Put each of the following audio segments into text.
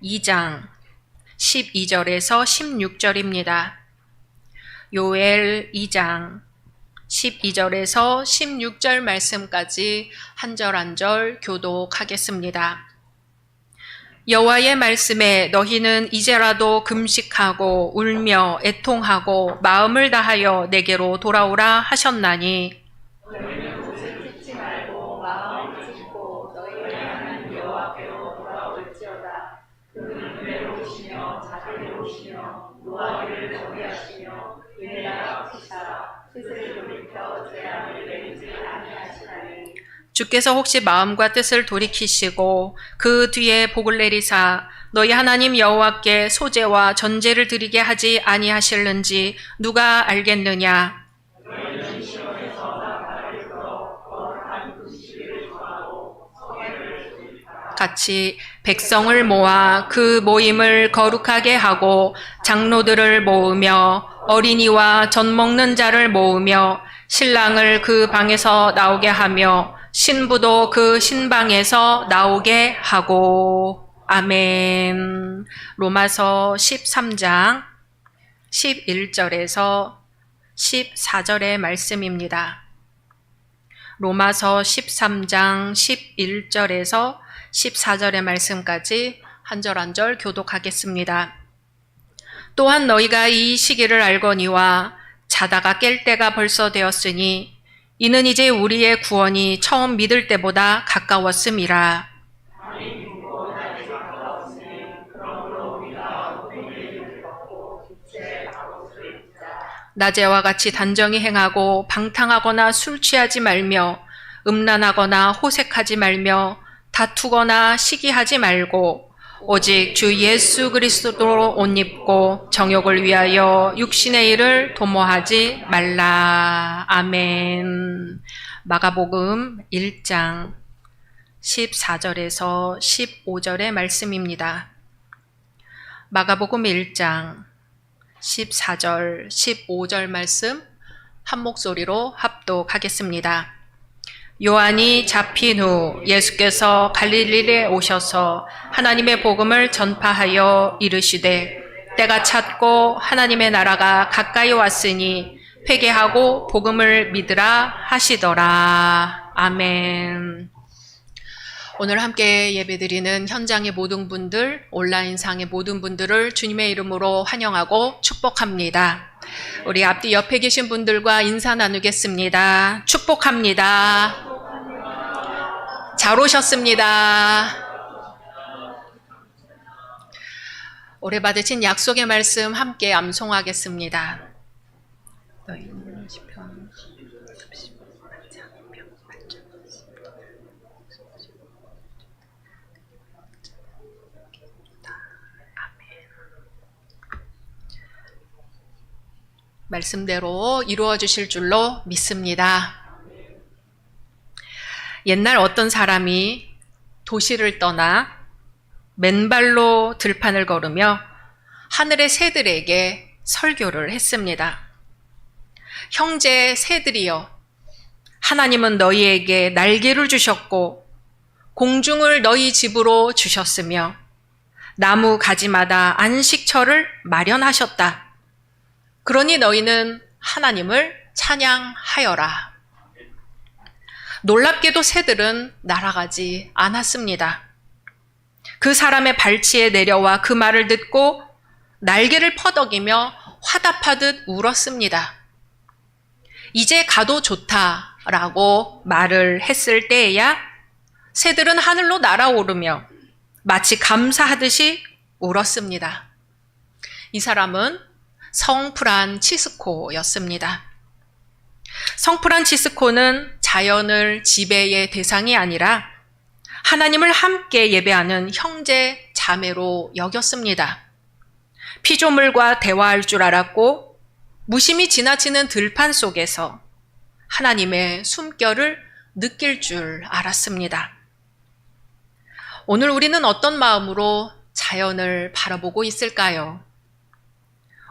2장 12절에서 16절입니다. 요엘 2장 12절에서 16절 말씀까지 한 절 한 절 교독하겠습니다. 여호와의 말씀에 너희는 이제라도 금식하고 울며 애통하고 마음을 다하여 내게로 돌아오라 하셨나니 너희는 옷을 찢지 말고 마음을 찢고 너희의 하나님 여호와께로 돌아올지어다. 그는 은혜로우시며 자비로우시며 노하기를 정의하시며 은혜가 없으시다. 뜻을 돌이켜 재앙을 내리지 아니하시나니. 주께서 혹시 마음과 뜻을 돌이키시고 그 뒤에 복을 내리사 너희 하나님 여호와께 소제와 전제를 드리게 하지 아니하실는지 누가 알겠느냐. 너희는 시온에서 나팔을 불어 거룩한 그 시기를 정하고 성회를 조직하라. 같이 백성을 모아 그 모임을 거룩하게 하고 장로들을 모으며 어린이와 젖 먹는 자를 모으며 신랑을 그 방에서 나오게 하며 신부도 그 신방에서 나오게 하고. 아멘. 로마서 13장 11절에서 14절의 말씀입니다. 로마서 13장 11절에서 14절의 말씀까지 한 절 한 절 교독하겠습니다. 또한 너희가 이 시기를 알거니와 자다가 깰 때가 벌써 되었으니 이는 이제 우리의 구원이 처음 믿을 때보다 가까웠음이라. 낮에와 같이 단정히 행하고 방탕하거나 술 취하지 말며 음란하거나 호색하지 말며 다투거나 시기하지 말고 오직 주 예수 그리스도로 옷 입고 정욕을 위하여 육신의 일을 도모하지 말라. 아멘. 마가복음 1장 14절에서 15절의 말씀입니다. 마가복음 1장 14절, 15절 말씀 한 목소리로 합독하겠습니다. 요한이 잡힌 후 예수께서 갈릴리에 오셔서 하나님의 복음을 전파하여 이르시되 때가 찼고 하나님의 나라가 가까이 왔으니 회개하고 복음을 믿으라 하시더라. 아멘. 오늘 함께 예배드리는 현장의 모든 분들, 온라인상의 모든 분들을 주님의 이름으로 환영하고 축복합니다. 우리 앞뒤 옆에 계신 분들과 인사 나누겠습니다. 축복합니다. 잘 오셨습니다. 올해 받으신 약속의 말씀 함께 암송하겠습니다. 너희는 시편 말씀대로 이루어 주실 줄로 믿습니다. 옛날 어떤 사람이 도시를 떠나 맨발로 들판을 걸으며 하늘의 새들에게 설교를 했습니다. 형제 새들이여, 하나님은 너희에게 날개를 주셨고 공중을 너희 집으로 주셨으며 나무 가지마다 안식처를 마련하셨다. 그러니 너희는 하나님을 찬양하여라. 놀랍게도 새들은 날아가지 않았습니다. 그 사람의 발치에 내려와 그 말을 듣고 날개를 퍼덕이며 화답하듯 울었습니다. 이제 가도 좋다라고 말을 했을 때에야 새들은 하늘로 날아오르며 마치 감사하듯이 울었습니다. 이 사람은 성프란치스코였습니다. 성프란치스코는 자연을 지배의 대상이 아니라 하나님을 함께 예배하는 형제 자매로 여겼습니다. 피조물과 대화할 줄 알았고 무심히 지나치는 들판 속에서 하나님의 숨결을 느낄 줄 알았습니다. 오늘 우리는 어떤 마음으로 자연을 바라보고 있을까요?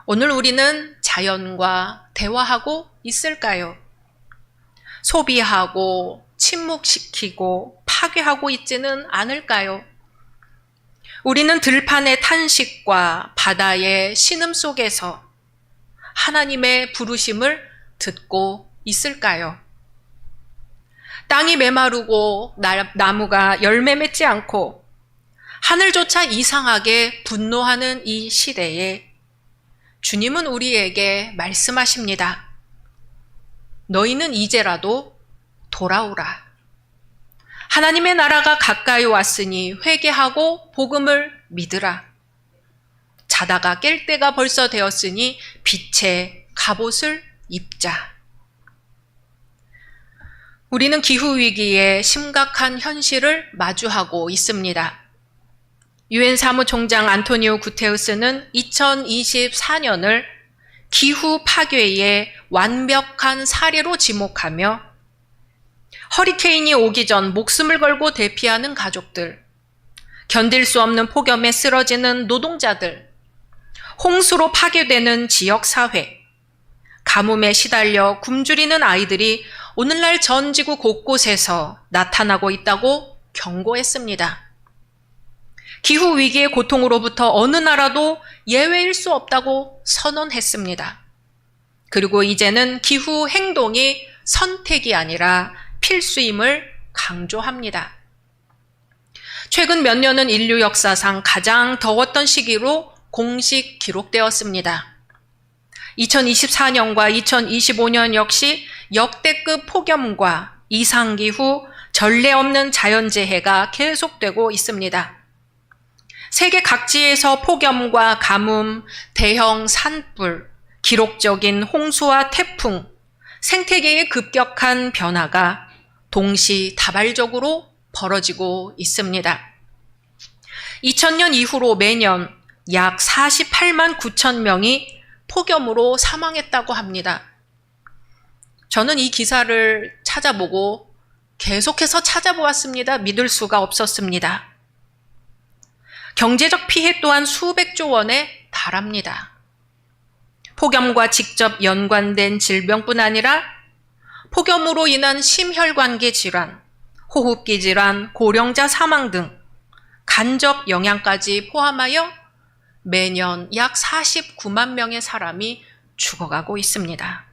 오늘 우리는 자연과 대화하고 있을까요? 소비하고 침묵시키고 파괴하고 있지는 않을까요? 우리는 들판의 탄식과 바다의 신음 속에서 하나님의 부르심을 듣고 있을까요? 땅이 메마르고 나무가 열매 맺지 않고 하늘조차 이상하게 분노하는 이 시대에 주님은 우리에게 말씀하십니다. 너희는 이제라도 돌아오라. 하나님의 나라가 가까이 왔으니 회개하고 복음을 믿으라. 자다가 깰 때가 벌써 되었으니 빛의 갑옷을 입자. 우리는 기후위기의 심각한 현실을 마주하고 있습니다. 유엔 사무총장 안토니오 구테우스는 2024년을 기후 파괴의 완벽한 사례로 지목하며 허리케인이 오기 전 목숨을 걸고 대피하는 가족들, 견딜 수 없는 폭염에 쓰러지는 노동자들, 홍수로 파괴되는 지역사회, 가뭄에 시달려 굶주리는 아이들이 오늘날 전 지구 곳곳에서 나타나고 있다고 경고했습니다. 기후위기의 고통으로부터 어느 나라도 예외일 수 없다고 선언했습니다. 그리고 이제는 기후 행동이 선택이 아니라 필수임을 강조합니다. 최근 몇 년은 인류 역사상 가장 더웠던 시기로 공식 기록되었습니다. 2024년과 2025년 역시 역대급 폭염과 이상기후, 전례 없는 자연재해가 계속되고 있습니다. 세계 각지에서 폭염과 가뭄, 대형 산불, 기록적인 홍수와 태풍, 생태계의 급격한 변화가 동시다발적으로 벌어지고 있습니다. 2000년 이후로 매년 약 48만 9천 명이 폭염으로 사망했다고 합니다. 저는 이 기사를 찾아보고 계속해서 찾아보았습니다. 믿을 수가 없었습니다. 경제적 피해 또한 수백조 원에 달합니다. 폭염과 직접 연관된 질병뿐 아니라 폭염으로 인한 심혈관계 질환, 호흡기 질환, 고령자 사망 등 간접 영향까지 포함하여 매년 약 49만 명의 사람이 죽어가고 있습니다.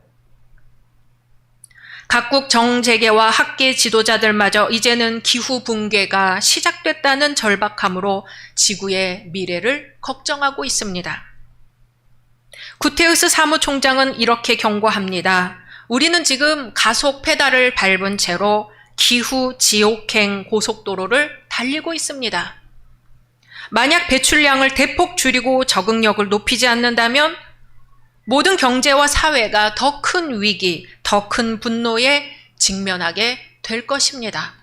각국 정재계와 학계 지도자들마저 이제는 기후 붕괴가 시작됐다는 절박함으로 지구의 미래를 걱정하고 있습니다. 구테우스 사무총장은 이렇게 경고합니다. 우리는 지금 가속 페달을 밟은 채로 기후 지옥행 고속도로를 달리고 있습니다. 만약 배출량을 대폭 줄이고 적응력을 높이지 않는다면 모든 경제와 사회가 더 큰 위기, 더 큰 분노에 직면하게 될 것입니다.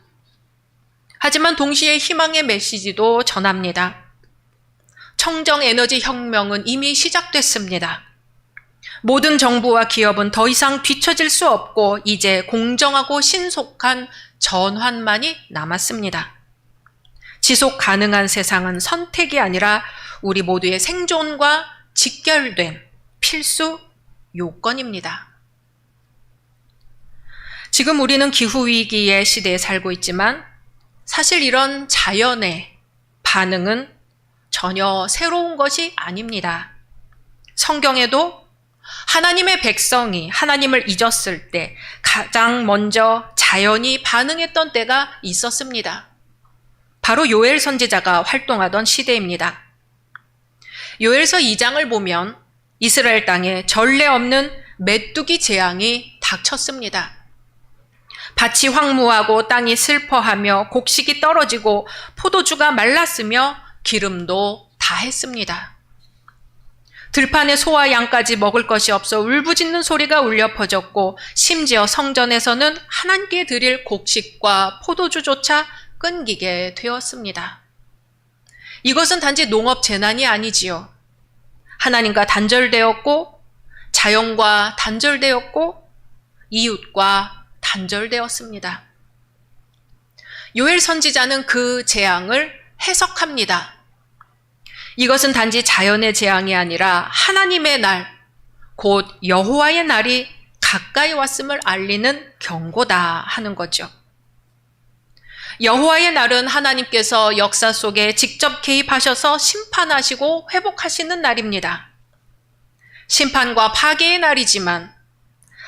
하지만 동시에 희망의 메시지도 전합니다. 청정 에너지 혁명은 이미 시작됐습니다. 모든 정부와 기업은 더 이상 뒤처질 수 없고 이제 공정하고 신속한 전환만이 남았습니다. 지속 가능한 세상은 선택이 아니라 우리 모두의 생존과 직결된 필수 요건입니다. 지금 우리는 기후위기의 시대에 살고 있지만 사실 이런 자연의 반응은 전혀 새로운 것이 아닙니다. 성경에도 하나님의 백성이 하나님을 잊었을 때 가장 먼저 자연이 반응했던 때가 있었습니다. 바로 요엘 선지자가 활동하던 시대입니다. 요엘서 2장을 보면 이스라엘 땅에 전례 없는 메뚜기 재앙이 닥쳤습니다. 밭이 황무하고 땅이 슬퍼하며 곡식이 떨어지고 포도주가 말랐으며 기름도 다했습니다. 들판에 소와 양까지 먹을 것이 없어 울부짖는 소리가 울려 퍼졌고 심지어 성전에서는 하나님께 드릴 곡식과 포도주조차 끊기게 되었습니다. 이것은 단지 농업 재난이 아니지요. 하나님과 단절되었고 자연과 단절되었고 이웃과 단절되었습니다. 요엘 선지자는 그 재앙을 해석합니다. 이것은 단지 자연의 재앙이 아니라 하나님의 날, 곧 여호와의 날이 가까이 왔음을 알리는 경고다 하는 거죠. 여호와의 날은 하나님께서 역사 속에 직접 개입하셔서 심판하시고 회복하시는 날입니다. 심판과 파괴의 날이지만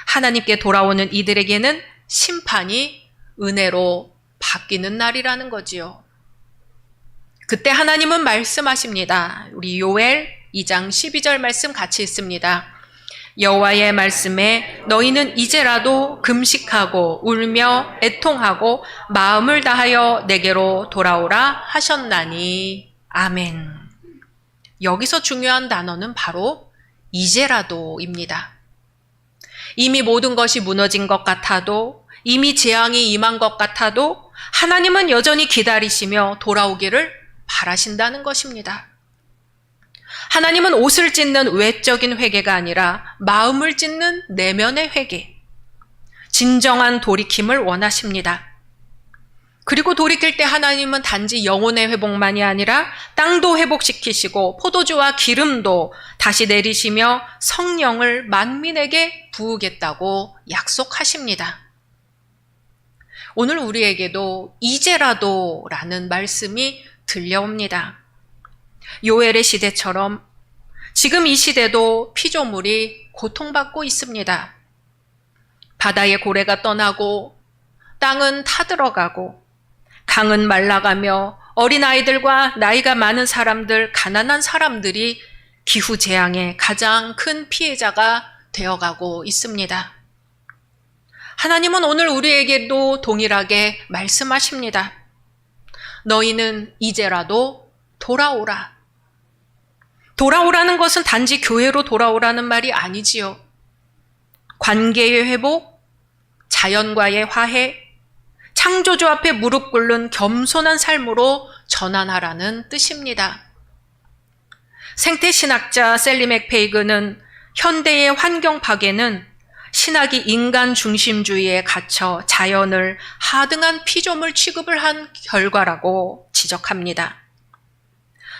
하나님께 돌아오는 이들에게는 심판이 은혜로 바뀌는 날이라는 거지요. 그때 하나님은 말씀하십니다. 우리 요엘 2장 12절 말씀 같이 읽습니다. 여호와의 말씀에 너희는 이제라도 금식하고 울며 애통하고 마음을 다하여 내게로 돌아오라 하셨나니. 아멘. 여기서 중요한 단어는 바로 이제라도입니다. 이미 모든 것이 무너진 것 같아도, 이미 재앙이 임한 것 같아도 하나님은 여전히 기다리시며 돌아오기를 바라신다는 것입니다. 하나님은 옷을 찢는 외적인 회개가 아니라 마음을 찢는 내면의 회개, 진정한 돌이킴을 원하십니다. 그리고 돌이킬 때 하나님은 단지 영혼의 회복만이 아니라 땅도 회복시키시고 포도주와 기름도 다시 내리시며 성령을 만민에게 부으겠다고 약속하십니다. 오늘 우리에게도 이제라도 라는 말씀이 들려옵니다. 요엘의 시대처럼 지금 이 시대도 피조물이 고통받고 있습니다. 바다의 고래가 떠나고 땅은 타들어가고 강은 말라가며 어린아이들과 나이가 많은 사람들, 가난한 사람들이 기후재앙의 가장 큰 피해자가 되어가고 있습니다. 하나님은 오늘 우리에게도 동일하게 말씀하십니다. 너희는 이제라도 돌아오라. 돌아오라는 것은 단지 교회로 돌아오라는 말이 아니지요. 관계의 회복, 자연과의 화해, 창조주 앞에 무릎 꿇는 겸손한 삶으로 전환하라는 뜻입니다. 생태신학자 셀리 맥페이그는 현대의 환경 파괴는 신학이 인간 중심주의에 갇혀 자연을 하등한 피조물 취급을 한 결과라고 지적합니다.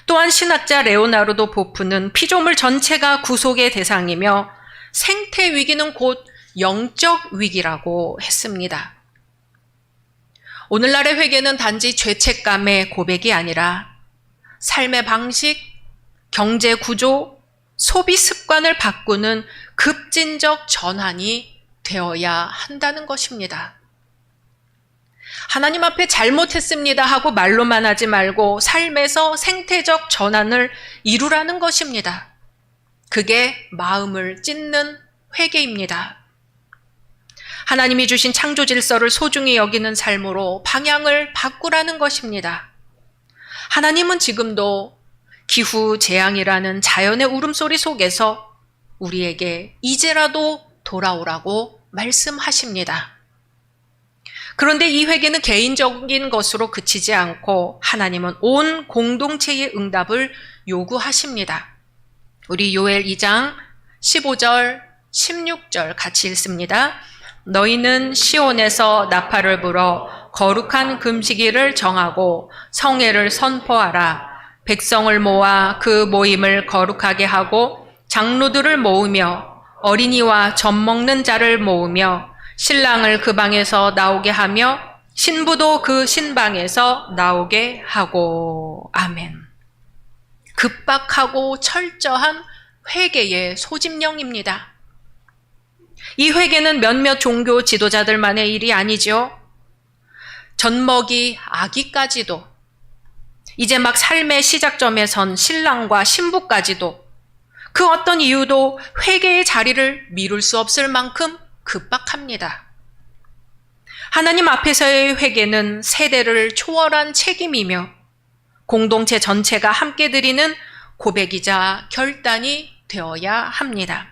또한 신학자 레오나르도 보프는 피조물 전체가 구속의 대상이며 생태 위기는 곧 영적 위기라고 했습니다. 오늘날의 회개는 단지 죄책감의 고백이 아니라 삶의 방식, 경제 구조, 소비 습관을 바꾸는 급진적 전환이 되어야 한다는 것입니다. 하나님 앞에 잘못했습니다 하고 말로만 하지 말고 삶에서 생태적 전환을 이루라는 것입니다. 그게 마음을 찢는 회개입니다. 하나님이 주신 창조 질서를 소중히 여기는 삶으로 방향을 바꾸라는 것입니다. 하나님은 지금도 기후 재앙이라는 자연의 울음소리 속에서 우리에게 이제라도 돌아오라고 말씀하십니다. 그런데 이 회개는 개인적인 것으로 그치지 않고 하나님은 온 공동체의 응답을 요구하십니다. 우리 요엘 2장 15절, 16절 같이 읽습니다. 너희는 시온에서 나팔을 불어 거룩한 금식일을 정하고 성회를 선포하라. 백성을 모아 그 모임을 거룩하게 하고 장로들을 모으며 어린이와 젖 먹는 자를 모으며 신랑을 그 방에서 나오게 하며 신부도 그 신방에서 나오게 하고. 아멘. 급박하고 철저한 회개의 소집령입니다. 이 회개는 몇몇 종교 지도자들만의 일이 아니죠. 젖먹이 아기까지도, 이제 막 삶의 시작점에 선 신랑과 신부까지도 그 어떤 이유도 회개의 자리를 미룰 수 없을 만큼 급박합니다. 하나님 앞에서의 회개는 세대를 초월한 책임이며 공동체 전체가 함께 드리는 고백이자 결단이 되어야 합니다.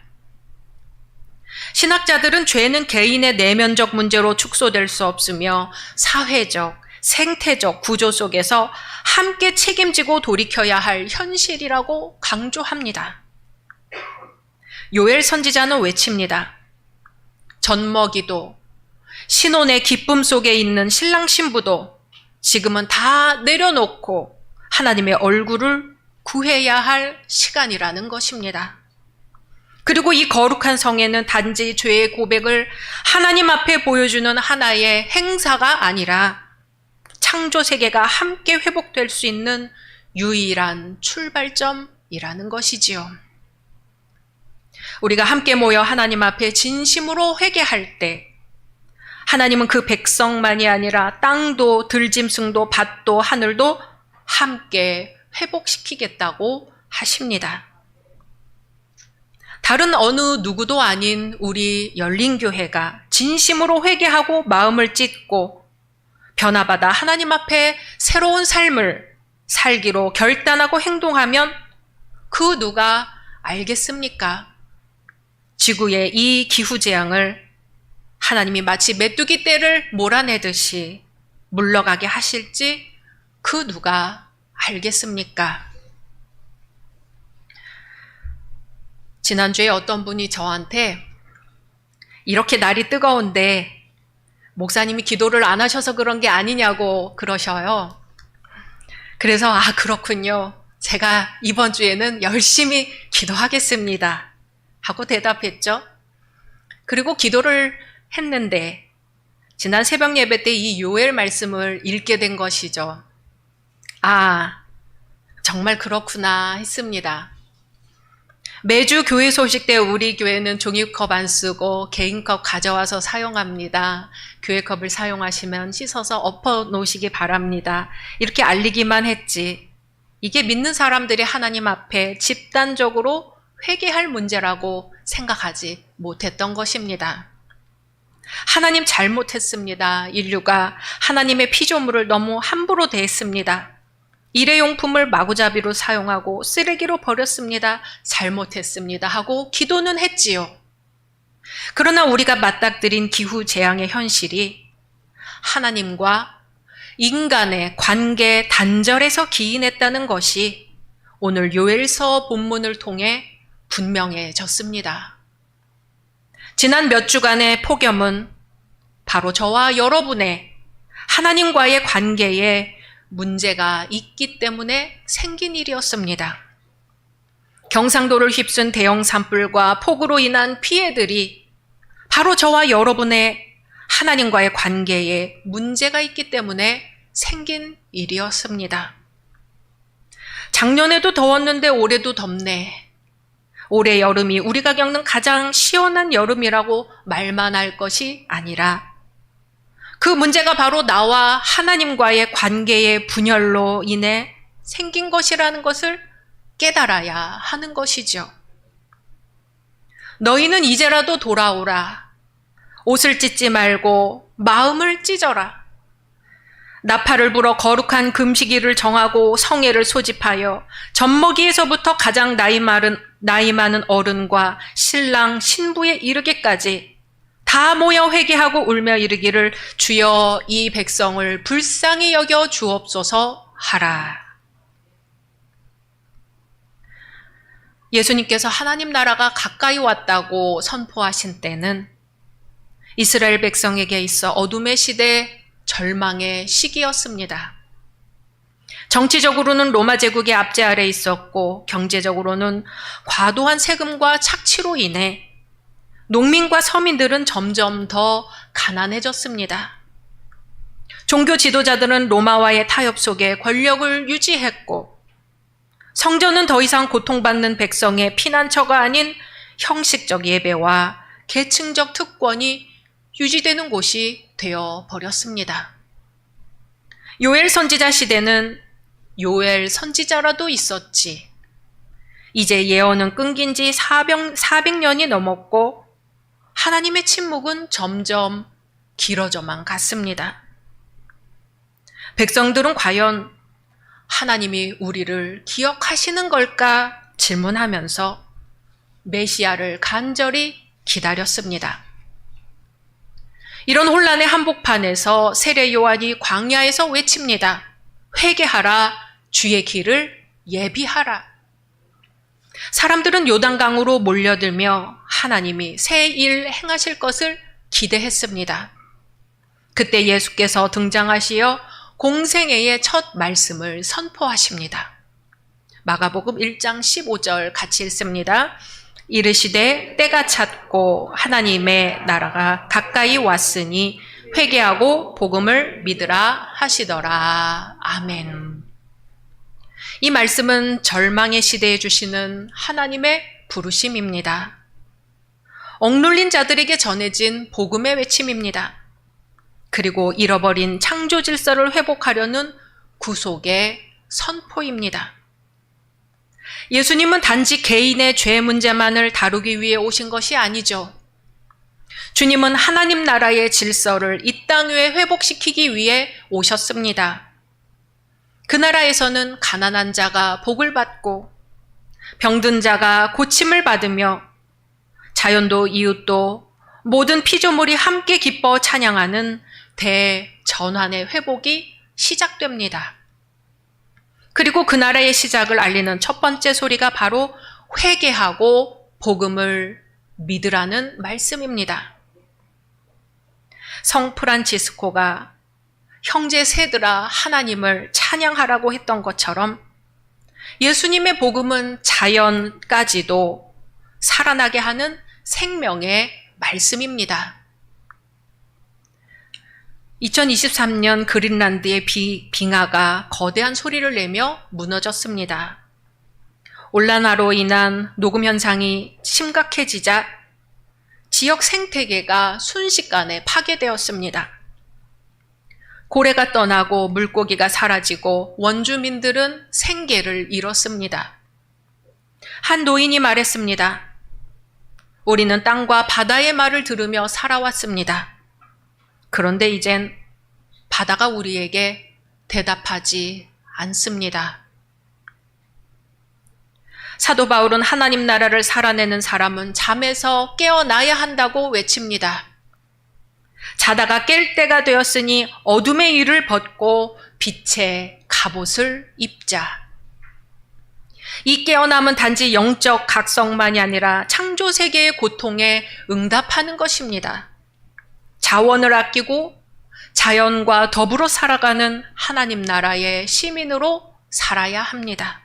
신학자들은 죄는 개인의 내면적 문제로 축소될 수 없으며 사회적, 생태적 구조 속에서 함께 책임지고 돌이켜야 할 현실이라고 강조합니다. 요엘 선지자는 외칩니다. 젖먹이도 신혼의 기쁨 속에 있는 신랑 신부도 지금은 다 내려놓고 하나님의 얼굴을 구해야 할 시간이라는 것입니다. 그리고 이 거룩한 성회는 단지 죄의 고백을 하나님 앞에 보여주는 하나의 행사가 아니라 창조 세계가 함께 회복될 수 있는 유일한 출발점이라는 것이지요. 우리가 함께 모여 하나님 앞에 진심으로 회개할 때 하나님은 그 백성만이 아니라 땅도 들짐승도 밭도 하늘도 함께 회복시키겠다고 하십니다. 다른 어느 누구도 아닌 우리 열린교회가 진심으로 회개하고 마음을 찢고 변화받아 하나님 앞에 새로운 삶을 살기로 결단하고 행동하면 그 누가 알겠습니까? 지구의 이 기후재앙을 하나님이 마치 메뚜기 떼를 몰아내듯이 물러가게 하실지 그 누가 알겠습니까? 지난주에 어떤 분이 저한테 이렇게 날이 뜨거운데 목사님이 기도를 안 하셔서 그런 게 아니냐고 그러셔요. 그래서 그렇군요. 제가 이번 주에는 열심히 기도하겠습니다 하고 대답했죠. 그리고 기도를 했는데 지난 새벽 예배 때 이 요엘 말씀을 읽게 된 것이죠. 정말 그렇구나 했습니다. 매주 교회 소식 때 우리 교회는 종이컵 안 쓰고 개인컵 가져와서 사용합니다. 교회컵을 사용하시면 씻어서 엎어 놓으시기 바랍니다. 이렇게 알리기만 했지. 이게 믿는 사람들이 하나님 앞에 집단적으로 회개할 문제라고 생각하지 못했던 것입니다. 하나님 잘못했습니다. 인류가 하나님의 피조물을 너무 함부로 대했습니다. 일회용품을 마구잡이로 사용하고 쓰레기로 버렸습니다. 잘못했습니다 하고 기도는 했지요. 그러나 우리가 맞닥뜨린 기후재앙의 현실이 하나님과 인간의 관계 단절에서 기인했다는 것이 오늘 요엘서 본문을 통해 분명해졌습니다. 지난 몇 주간의 폭염은 바로 저와 여러분의 하나님과의 관계에 문제가 있기 때문에 생긴 일이었습니다. 경상도를 휩쓴 대형 산불과 폭우로 인한 피해들이 바로 저와 여러분의 하나님과의 관계에 문제가 있기 때문에 생긴 일이었습니다. 작년에도 더웠는데 올해도 덥네. 올해 여름이 우리가 겪는 가장 시원한 여름이라고 말만 할 것이 아니라 그 문제가 바로 나와 하나님과의 관계의 분열로 인해 생긴 것이라는 것을 깨달아야 하는 것이죠. 너희는 이제라도 돌아오라. 옷을 찢지 말고 마음을 찢어라. 나팔을 불어 거룩한 금식일을 정하고 성회를 소집하여 젖먹이에서부터 가장 나이 많은 어른과 신랑 신부에 이르기까지 다 모여 회개하고 울며 이르기를 주여 이 백성을 불쌍히 여겨 주옵소서 하라. 예수님께서 하나님 나라가 가까이 왔다고 선포하신 때는 이스라엘 백성에게 있어 어둠의 시대, 절망의 시기였습니다. 정치적으로는 로마 제국의 압제 아래 있었고 경제적으로는 과도한 세금과 착취로 인해 농민과 서민들은 점점 더 가난해졌습니다. 종교 지도자들은 로마와의 타협 속에 권력을 유지했고 성전은 더 이상 고통받는 백성의 피난처가 아닌 형식적 예배와 계층적 특권이 유지되는 곳이 되어 버렸습니다. 요엘 선지자 시대는 요엘 선지자라도 있었지. 이제 예언은 끊긴 지 400년이 넘었고 하나님의 침묵은 점점 길어져만 갔습니다. 백성들은 과연 하나님이 우리를 기억하시는 걸까 질문하면서 메시아를 간절히 기다렸습니다. 이런 혼란의 한복판에서 세례 요한이 광야에서 외칩니다. 회개하라, 주의 길을 예비하라. 사람들은 요단강으로 몰려들며 하나님이 새 일 행하실 것을 기대했습니다. 그때 예수께서 등장하시어 공생애의 첫 말씀을 선포하십니다. 마가복음 1장 15절 같이 읽습니다. 이르시되 때가 찼고 하나님의 나라가 가까이 왔으니 회개하고 복음을 믿으라 하시더라. 아멘. 이 말씀은 절망의 시대에 주시는 하나님의 부르심입니다. 억눌린 자들에게 전해진 복음의 외침입니다. 그리고 잃어버린 창조 질서를 회복하려는 구속의 선포입니다. 예수님은 단지 개인의 죄 문제만을 다루기 위해 오신 것이 아니죠. 주님은 하나님 나라의 질서를 이 땅 위에 회복시키기 위해 오셨습니다. 그 나라에서는 가난한 자가 복을 받고 병든 자가 고침을 받으며 자연도 이웃도 모든 피조물이 함께 기뻐 찬양하는 대전환의 회복이 시작됩니다. 그리고 그 나라의 시작을 알리는 첫 번째 소리가 바로 회개하고 복음을 믿으라는 말씀입니다. 성 프란치스코가 형제 세들아 하나님을 찬양하라고 했던 것처럼 예수님의 복음은 자연까지도 살아나게 하는 생명의 말씀입니다. 2023년 그린란드의 빙하가 거대한 소리를 내며 무너졌습니다. 온난화로 인한 녹음 현상이 심각해지자 지역 생태계가 순식간에 파괴되었습니다. 고래가 떠나고 물고기가 사라지고 원주민들은 생계를 잃었습니다. 한 노인이 말했습니다. 우리는 땅과 바다의 말을 들으며 살아왔습니다. 그런데 이젠 바다가 우리에게 대답하지 않습니다. 사도 바울은 하나님 나라를 살아내는 사람은 잠에서 깨어나야 한다고 외칩니다. 자다가 깰 때가 되었으니 어둠의 일을 벗고 빛의 갑옷을 입자. 이 깨어남은 단지 영적 각성만이 아니라 창조 세계의 고통에 응답하는 것입니다. 자원을 아끼고 자연과 더불어 살아가는 하나님 나라의 시민으로 살아야 합니다.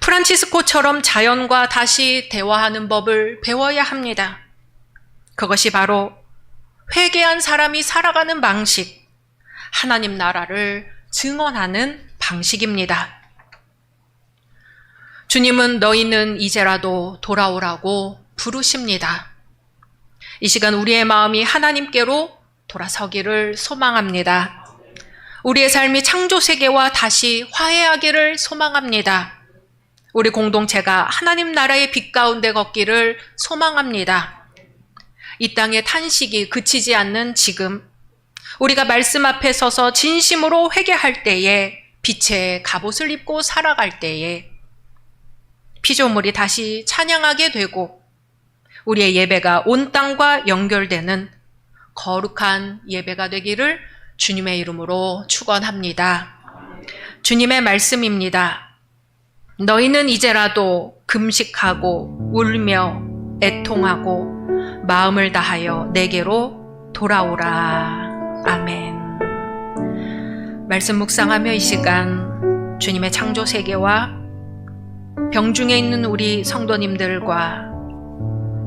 프란치스코처럼 자연과 다시 대화하는 법을 배워야 합니다. 그것이 바로 회개한 사람이 살아가는 방식, 하나님 나라를 증언하는 방식입니다. 주님은 너희는 이제라도 돌아오라고 부르십니다. 이 시간 우리의 마음이 하나님께로 돌아서기를 소망합니다. 우리의 삶이 창조 세계와 다시 화해하기를 소망합니다. 우리 공동체가 하나님 나라의 빛 가운데 걷기를 소망합니다. 이 땅의 탄식이 그치지 않는 지금, 우리가 말씀 앞에 서서 진심으로 회개할 때에, 빛의 갑옷을 입고 살아갈 때에 피조물이 다시 찬양하게 되고 우리의 예배가 온 땅과 연결되는 거룩한 예배가 되기를 주님의 이름으로 축원합니다. 주님의 말씀입니다. 너희는 이제라도 금식하고 울며 애통하고 마음을 다하여 내게로 돌아오라. 아멘. 말씀 묵상하며 이 시간 주님의 창조 세계와 병중에 있는 우리 성도님들과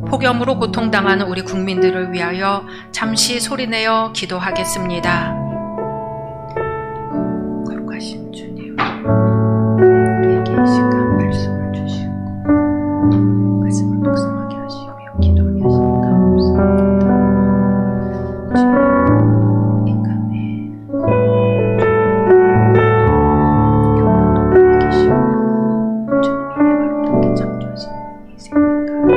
폭염으로 고통당하는 우리 국민들을 위하여 잠시 소리내어 기도하겠습니다. 거룩하신 주님, 우리에게 이 시간 말씀을 주시고 말씀을 묵상하게 하시며 기도하게 하시니 감사합니다. 주님, 인간의 교만도 계시고 주님이 아름답게 창조하신 이 세계가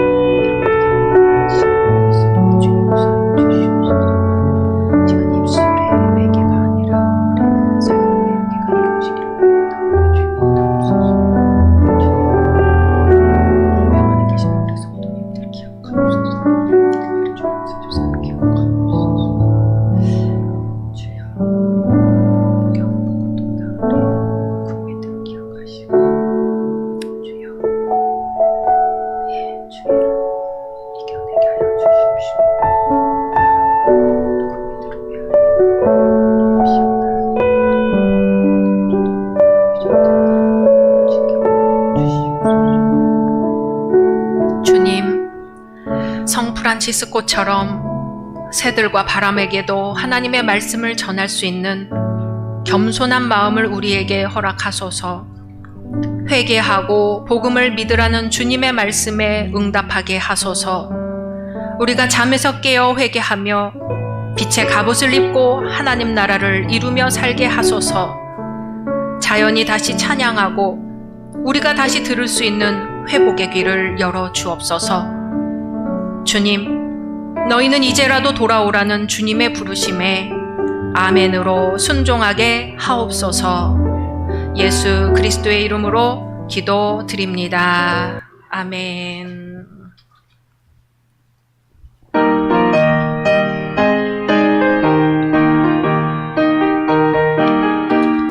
프란치스코처럼 새들과 바람에게도 하나님의 말씀을 전할 수 있는 겸손한 마음을 우리에게 허락하소서. 회개하고 복음을 믿으라는 주님의 말씀에 응답하게 하소서. 우리가 잠에서 깨어 회개하며 빛의 갑옷을 입고 하나님 나라를 이루며 살게 하소서. 자연이 다시 찬양하고 우리가 다시 들을 수 있는 회복의 귀를 열어 주옵소서. 주님, 너희는 이제라도 돌아오라는 주님의 부르심에 아멘으로 순종하게 하옵소서. 예수 그리스도의 이름으로 기도드립니다. 아멘.